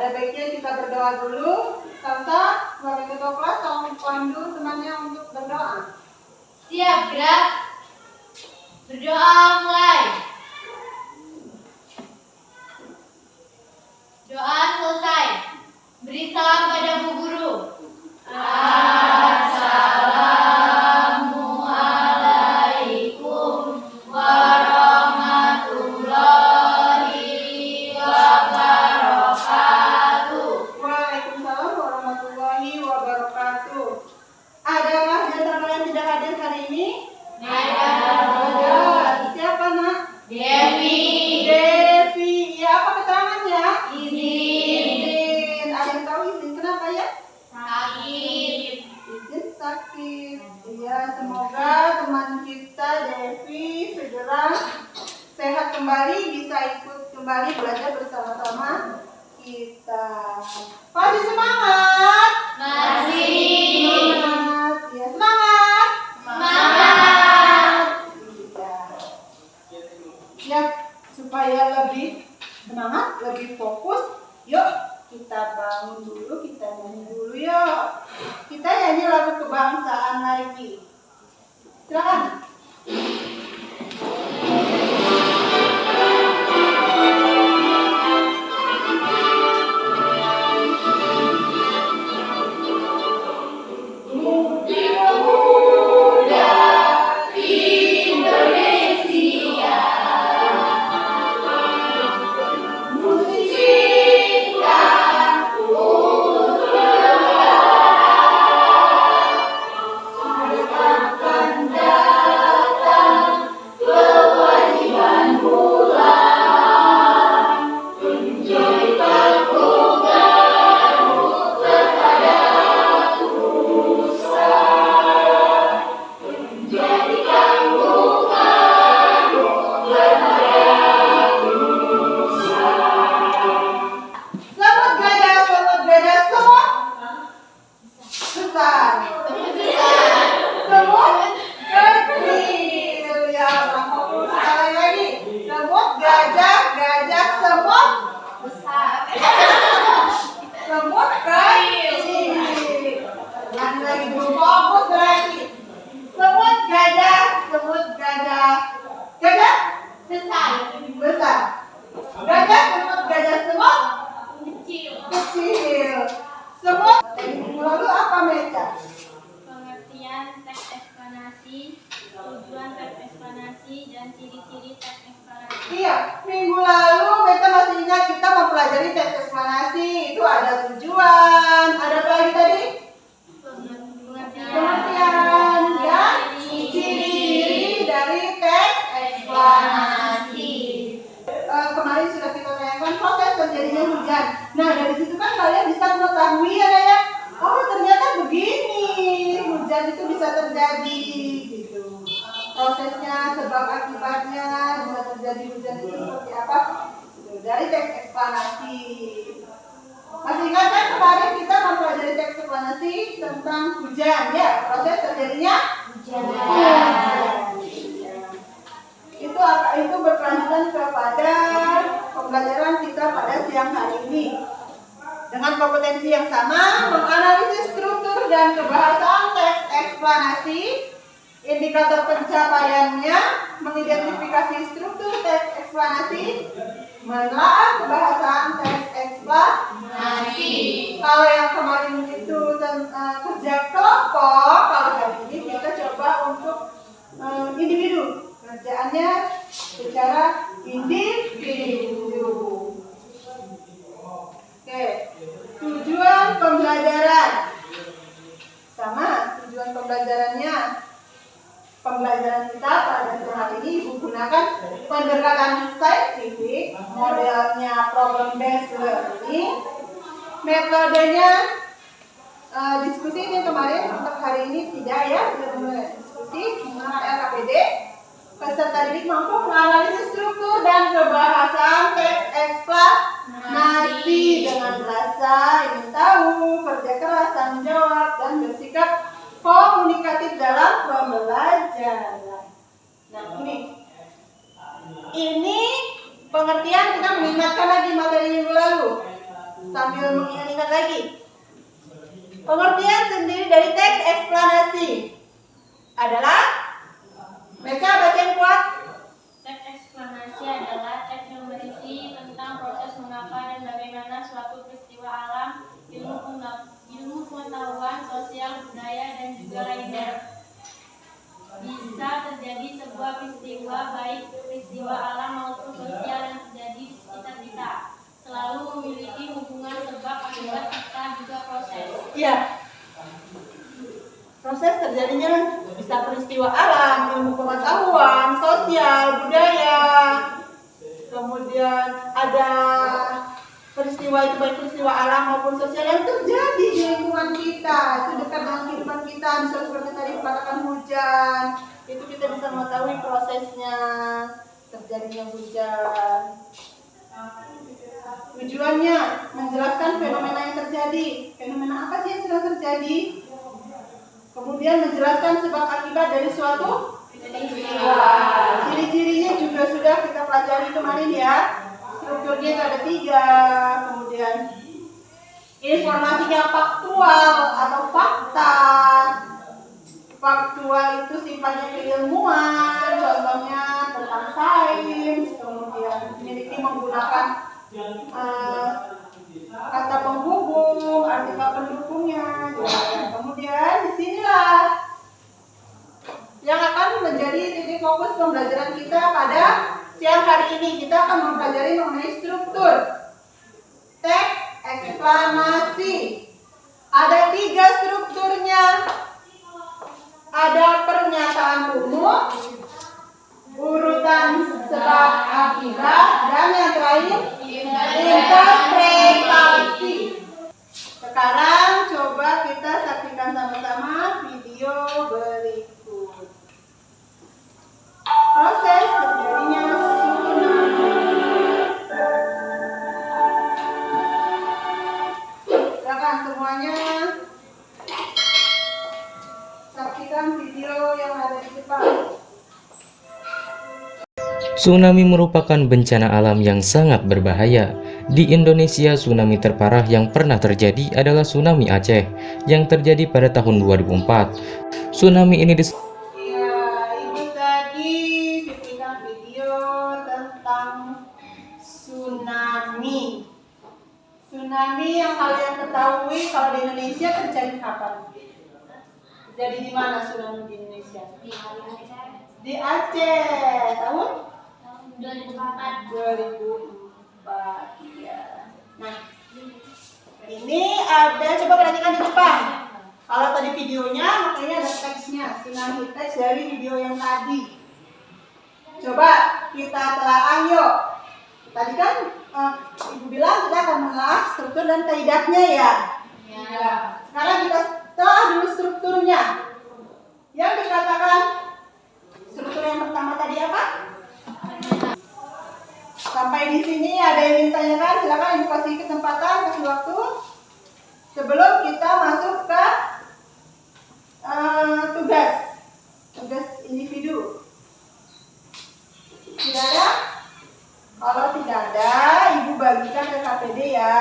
ada baiknya kita berdoa dulu. Salsa sebagai ketua kelas tolong pandu temannya untuk berdoa. Siap, gerak. Berdoa mulai. Doa selesai. Beri salam pada Bu Guru. Assalamualaikum warahmatullahi wabarakatuh. Waalaikumsalam warahmatullahi wabarakatuh. Adakah di antara kalian tidak hadir hari ini? Ada. Siapa nak? Devi. Devi. Ya, apa keterangannya? Izin. Ada yang tahu izin kenapa ya? Sakit. Izin sakit. Iya, semoga teman kita Devi segera sehat kembali, bisa ikut kembali belajar bersama-sama kita. Masih semangat? Masih. Semangat. Ya, semangat. Semangat. Ya, supaya lebih semangat, lebih fokus, yuk kita bangun dulu, kita nyanyi dulu yuk. Kita nyanyi lagu kebangsaan lagi. Silakan. Pengertian teks eksplanasi, tujuan teks eksplanasi, dan ciri-ciri teks eksplanasi. Iya, minggu lalu Meca masih ingat kita mempelajari teks eksplanasi. Itu ada tujuan, ada apa lagi tadi? Pengertian dan ciri-ciri dari teks eksplanasi. Kemarin sudah kita tanyakan proses terjadinya hujan. Nah, dari situ kan kalian bisa mengetahui ya, oh ternyata begini, hujan itu bisa terjadi gitu. Prosesnya, sebab akibatnya, bisa terjadi hujan itu seperti apa? Gitu, dari teks eksplanasi. Masih ingat kan kemarin kita mempelajari teks eksplanasi tentang hujan ya, proses terjadinya hujan. Itu berkelanjutan kepada pembelajaran kita pada siang hari ini. Dengan kompetensi yang sama, menganalisis struktur dan kebahasaan teks eksplanasi, indikator pencapaiannya, mengidentifikasi struktur teks eksplanasi, menelaah kebahasaan teks eksplanasi. Kalau yang kemarin itu kerja kelompok, kalau hari ini kita coba untuk individu. Kerjaannya secara individu. Oke, tujuan pembelajaran sama. Tujuan pembelajarannya, pembelajaran kita pada hari ini menggunakan pendekatan saintifik, modelnya problem based learning, metodenya diskusi ini kemarin. Untuk hari ini tidak ya, diskusi menggunakan LKPD. Peserta didik mampu menganalisis struktur dan kebahasaan teks eksplanasi dengan rasa ingin tahu, kerja keras, tanggung jawab, dan bersikap komunikatif dalam pembelajaran. Nah, ini pengertian. Kita mengingatkan lagi materi minggu lalu. sambil mengingat-ingat lagi. Pengertian sendiri dari teks eksplanasi adalah baca yang kuat. Teks eksplanasi adalah teks yang berisi tentang proses mengapa dan bagaimana suatu peristiwa alam, ilmu pengetahuan, sosial, budaya, dan juga lainnya bisa terjadi sebuah peristiwa, baik peristiwa alam maupun sosial yang terjadi di sekitar kita, selalu memiliki hubungan sebab akibat serta juga proses. Iya. Proses terjadinya bisa peristiwa alam, ilmu pengetahuan, sosial, budaya. Kemudian ada peristiwa itu baik peristiwa alam maupun sosial yang terjadi di lingkungan kita, itu dekat dengan kehidupan kita. Misalnya seperti tadi dikatakan hujan, itu kita bisa mengetahui prosesnya terjadinya hujan. Tujuannya menjelaskan fenomena yang terjadi. Fenomena apa sih yang sedang terjadi? Kemudian menjelaskan sebab akibat dari suatu peristiwa. Ciri-cirinya juga sudah kita pelajari kemarin ya. Strukturnya itu ada 3. Kemudian informasinya faktual atau fakta. Faktual itu sifatnya keilmuan, contohnya tentang sains. Kemudian memiliki menggunakan kata penghubung, artikel pendukungnya. Kemudian disinilah yang akan menjadi titik fokus pembelajaran kita pada siang hari ini. Kita akan mempelajari mengenai struktur teks eksplanasi. Ada 3 strukturnya. Ada pernyataan umum, urutan sebab akibat, dan yang terakhir interpretasi. Sekarang coba kita saksikan sama-sama video berikut. Proses terjadinya tsunami. Silakan semuanya saksikan video yang ada di depan. Tsunami merupakan bencana alam yang sangat berbahaya. Di Indonesia, tsunami terparah yang pernah terjadi adalah tsunami Aceh yang terjadi pada tahun 2004. Tsunami ini Ya, Ibu tadi bikinkan video tentang tsunami. Tsunami yang kalian ketahui kalau di Indonesia terjadi kapan? Jadi di mana tsunami di Indonesia? Di Aceh. Tahun 2004. 2004. Ya. Nah, ini ada, coba perhatikan di depan. Kalau tadi videonya, makanya ada teksnya, tsunami teks dari video yang tadi. Coba kita telaah yuk. Tadi kan Ibu bilang kita akan menelaah struktur dan kaidahnya ya. Ya. Sekarang kita telah dulu strukturnya. Yang dikatakan struktur yang pertama tadi apa? Sampai di sini ada yang ingin ditanyakan, silakan Ibu kasih kesempatan, kasih waktu sebelum kita masuk ke tugas individu. Tidak ada? Kalau tidak ada, Ibu bagikan ke KPD ya.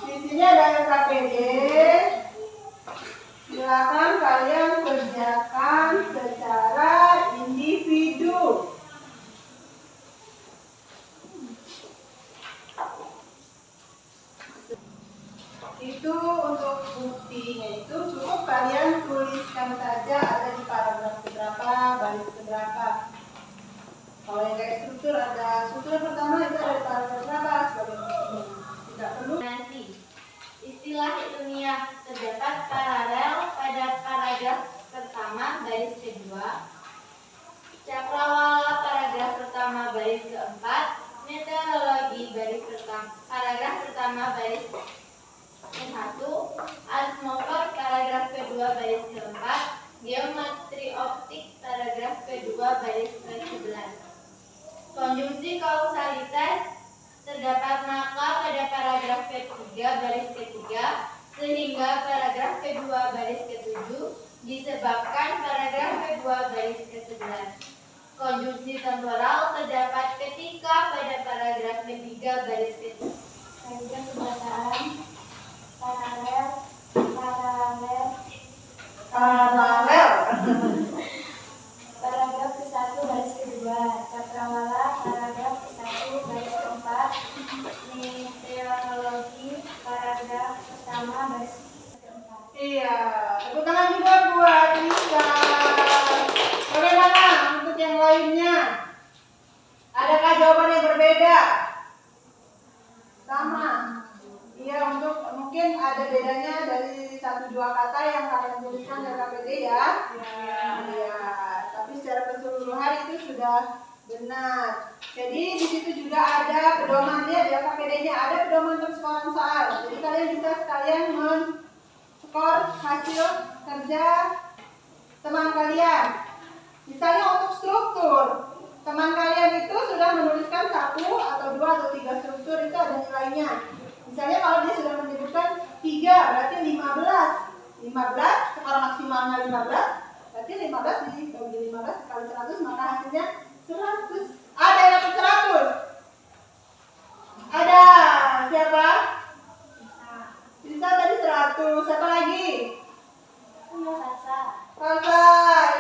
Di sini ada KPD. Silakan kalian kerjakan secara individu. Itu untuk buktinya itu cukup kalian tuliskan saja ada di paragraf keberapa, baris keberapa. Kalau yang kayak struktur ada struktur pertama itu ada di paragraf berapa sebagai buktinya. Tidak perlu. Istilah ilmiah terdapat paralel pada paragraf pertama baris kedua, cakrawala paragraf pertama baris keempat, meteorologi baris pertama paragraf pertama baris ke-1, atmosfer paragraf kedua baris keempat, geometri optik paragraf kedua baris ke-11. Konjungsi kausalitas terdapat maka pada paragraf ketiga baris ketiga sehingga paragraf kedua baris ke-7 disebabkan paragraf kedua baris ke-11. Konjungsi temporal terdapat ketika paragraf ketiga baris kedua. Paragraf kebahasaan, paralel, paragraf ke-1 baris kedua, cakrawala, paragraf ke-1 baris keempat, meteorologi, paragraf pertama baris keempat. Iya, tepuk tangan juga buat Lisa. Bagaimana untuk yang lainnya? Adakah jawaban yang berbeda? Sama. Iya, untuk mungkin ada bedanya dari 1-2 kata yang kalian tuliskan dari KPD ya. Iya. Tapi secara keseluruhan itu sudah benar. Jadi di situ juga ada pedomannya di KPD-nya, ada pedoman persekoran soal. Jadi kalian bisa sekalian skor hasil kerja teman kalian. Misalnya untuk struktur, teman kalian itu sudah menuliskan 1 atau 2 atau 3 struktur, itu ada nilainya. Misalnya kalau dia sudah menyebutkan 3, berarti 15 skor maksimalnya 15, berarti 15 dibagi 15 kali 100, maka hasilnya 100. Ada yang dapat 100? Ada. Siapa? Bisa tadi 100. Siapa lagi? Sasa.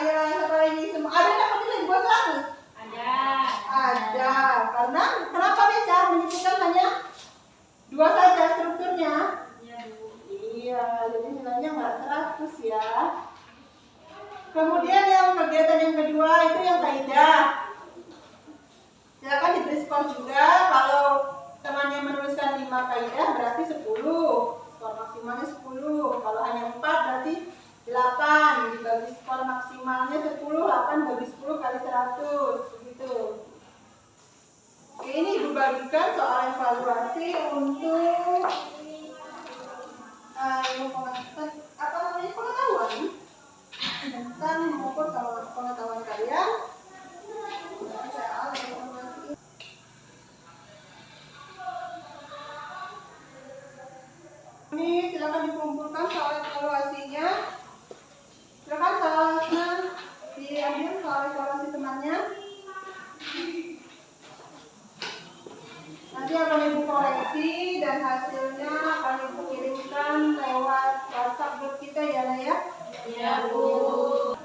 Iya, siapa lagi? Semua. Ada yang dapat nilai di bawah 100? Ada. Karena kenapa Beca menyebutkan hanya 2 saja strukturnya? Iya, jadi nilainya nggak 100 ya. Kemudian yang kegiatan yang kedua itu yang kaidah. Silakan diberi skor juga. Kalau temannya menuliskan 5 kaidah berarti 10. Skor maksimalnya 10. Kalau hanya 4 berarti 8. Dibagi skor maksimalnya 10, 8 bagi 10 kali 100. Begitu. Oke, ini Ibu bagikan soal evaluasi untuk pengetahuan tentang mengukur pengetahuan kalian. Ini silakan dikumpulkan soal evaluasinya. Silakan soalnya diambil soal evaluasi temannya. Nanti akan Ibu koreksi dan hasilnya akan Ibu kirimkan lewat WhatsApp grup kita ya, Nak ya? Iya, Bu.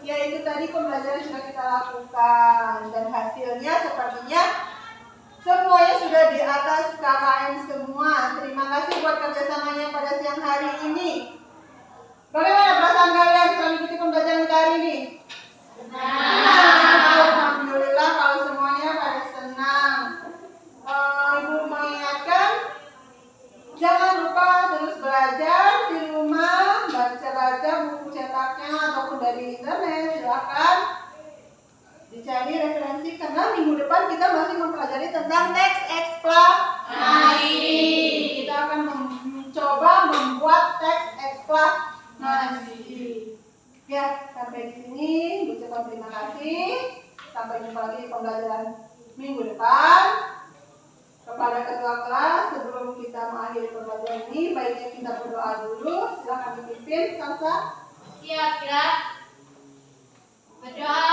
Ya, itu tadi pembelajaran sudah kita lakukan dan hasilnya sepertinya semuanya sudah di atas KKM semua. Terima kasih buat kerjasamanya pada siang hari ini. Bagaimana perasaan kalian setelah mengikuti pembelajaran kita hari ini? Senang. Alhamdulillah kalau semuanya pada senang. Ibu mengingatkan, jangan lupa terus belajar di rumah, baca-baca buku cetaknya ataupun dari internet. Silahkan dicari referensi karena minggu depan kita masih mempelajari tentang teks eksplanasi. Kita akan mencoba membuat teks eksplanasi. Ya, sampai di sini ucapkan terima kasih. Sampai jumpa lagi di pembelajaran minggu depan. Kepada ketua kelas, sebelum kita mengakhiri pembelajaran ini, baiknya kita berdoa dulu. Silakan dipimpin, Sasa. Siap, Kak. Berdoa